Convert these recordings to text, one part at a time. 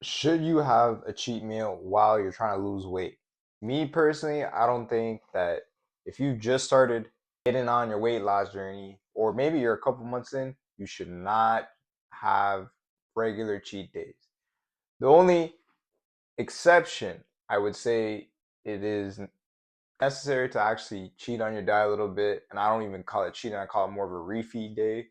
Should you have a cheat meal while you're trying to lose weight? Me personally, I don't think that if you just started getting on your weight loss journey, or maybe you're a couple months in, you should not have regular cheat days. The only exception, I would say, it is necessary to actually cheat on your diet a little bit, and I don't even call it cheating, I call it more of a refeed day,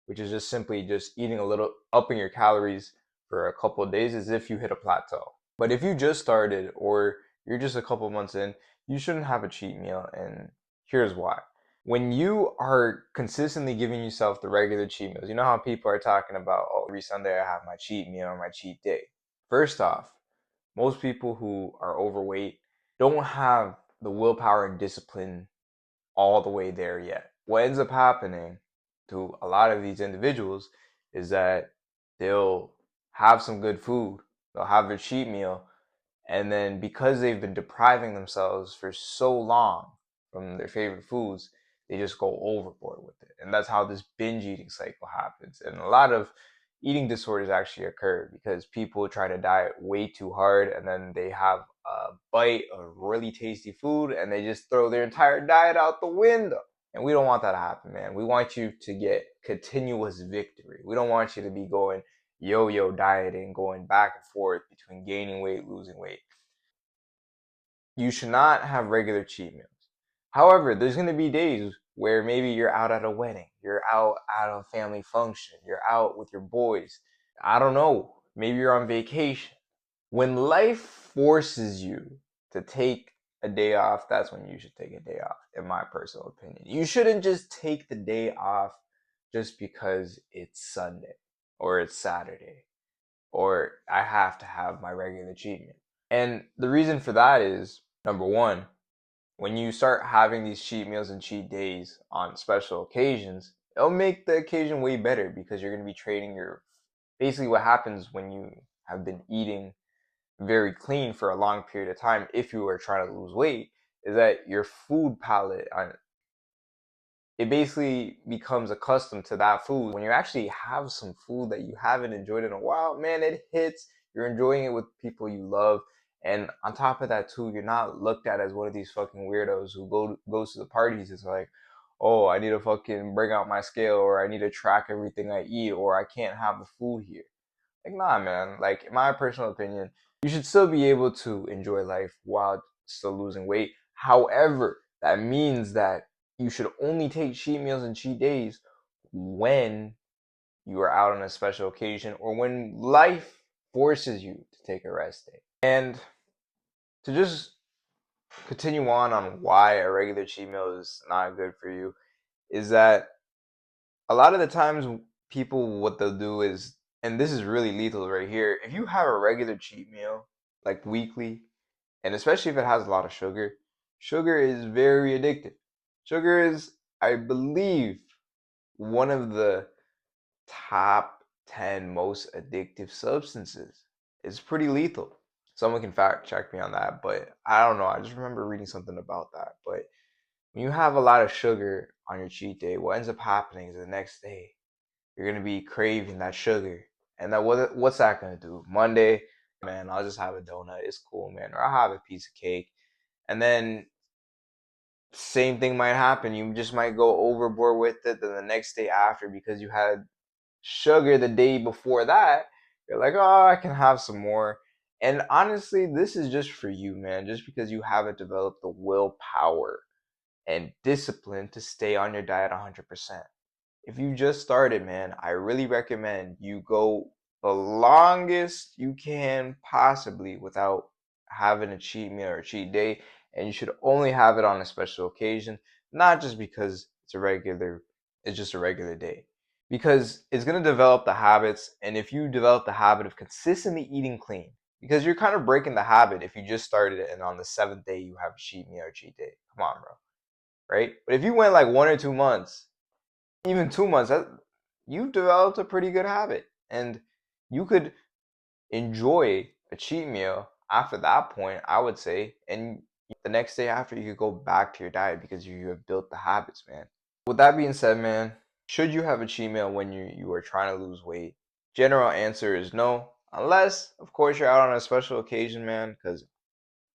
which is just simply just eating a little, upping your calories for a couple of days as if you hit a plateau. But if you just started or you're just a couple months in, you shouldn't have a cheat meal, and here's why. When you are consistently giving yourself the regular cheat meals, you know how people are talking about, oh, every Sunday I have my cheat meal or my cheat day. First off, most people who are overweight don't have the willpower and discipline all the way there yet. What ends up happening to a lot of these individuals is that they'll have some good food, they'll have their cheat meal, and then because they've been depriving themselves for so long from their favorite foods, they just go overboard with it. And that's how this binge eating cycle happens. And a lot of eating disorders actually occur because people try to diet way too hard and then they have a bite of really tasty food and they just throw their entire diet out the window. And we don't want that to happen, man. We want you to get continuous victory. We don't want you to be going yo-yo dieting, going back and forth between gaining weight, losing weight. You should not have regular cheat meals. However, there's going to be days where maybe you're out at a wedding, you're out at a family function, you're out with your boys. I don't know. Maybe you're on vacation. When life forces you to take a day off, that's when you should take a day off, in my personal opinion. You shouldn't just take the day off just because it's Sunday or it's Saturday or I have to have my regular cheat meal. And the reason for that is number one, when you start having these cheat meals and cheat days on special occasions, it'll make the occasion way better because you're going to be trading your. Basically, what happens when you have been eating very clean for a long period of time, if you are trying to lose weight, is that your food palate it basically becomes accustomed to that food. When you actually have some food that you haven't enjoyed in a while, man, it hits. You're enjoying it with people you love. And on top of that too, you're not looked at as one of these fucking weirdos who goes to the parties. It's like, oh, I need to fucking bring out my scale or I need to track everything I eat or I can't have the food here. Like, nah, man. Like, in my personal opinion, you should still be able to enjoy life while still losing weight. However, that means that you should only take cheat meals and cheat days when you are out on a special occasion or when life forces you to take a rest day. And to just continue on why a regular cheat meal is not good for you is that a lot of the times people what they'll do is, and this is really lethal right here, if you have a regular cheat meal like weekly, and especially if it has a lot of sugar, sugar is very addictive. Sugar is, I believe, one of the top 10 most addictive substances. It's pretty lethal. Someone can fact check me on that, but I don't know. I just remember reading something about that. But when you have a lot of sugar on your cheat day, what ends up happening is the next day you're gonna be craving that sugar. And that what's that gonna do? Monday, man, I'll just have a donut. It's cool, man. Or I'll have a piece of cake. And then same thing might happen. You just might go overboard with it. Then the next day after, because you had sugar the day before that, you're like, oh, I can have some more. And honestly, this is just for you, man. Just because you haven't developed the willpower and discipline to stay on your diet 100%. If you just started, man, I really recommend you go the longest you can possibly without having a cheat meal or a cheat day. And you should only have it on a special occasion, not just because it's just a regular day. Because it's going to develop the habits. And if you develop the habit of consistently eating clean, because you're kind of breaking the habit if you just started it and on the seventh day you have a cheat meal or cheat day. Come on, bro. Right? But if you went like 1 or 2 months, even 2 months, you've developed a pretty good habit. And you could enjoy a cheat meal after that point, I would say. And the next day after, you could go back to your diet because you have built the habits, man. With that being said, man, should you have a cheat meal when you are trying to lose weight? General answer is no. Unless, of course, you're out on a special occasion, man, because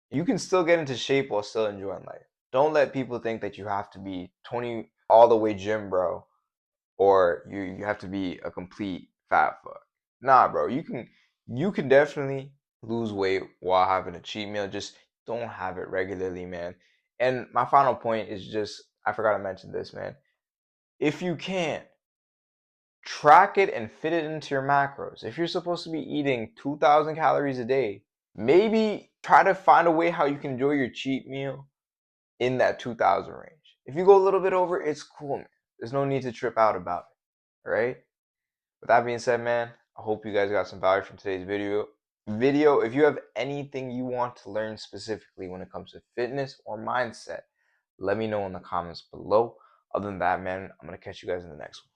you can still get into shape while still enjoying life. Don't let people think that you have to be 20 all the way gym, bro, or you have to be a complete fat fuck. Nah, bro, you can definitely lose weight while having a cheat meal. Just don't have it regularly, man. And my final point is just I forgot to mention this, man. If you can, track it and fit it into your macros. If you're supposed to be eating 2,000 calories a day, maybe try to find a way how you can enjoy your cheat meal in that 2,000 range. If you go a little bit over, it's cool, man. There's no need to trip out about it. All right? With that being said, man, I hope you guys got some value from today's video. If you have anything you want to learn specifically when it comes to fitness or mindset, let me know in the comments below. Other than that, man, I'm going to catch you guys in the next one.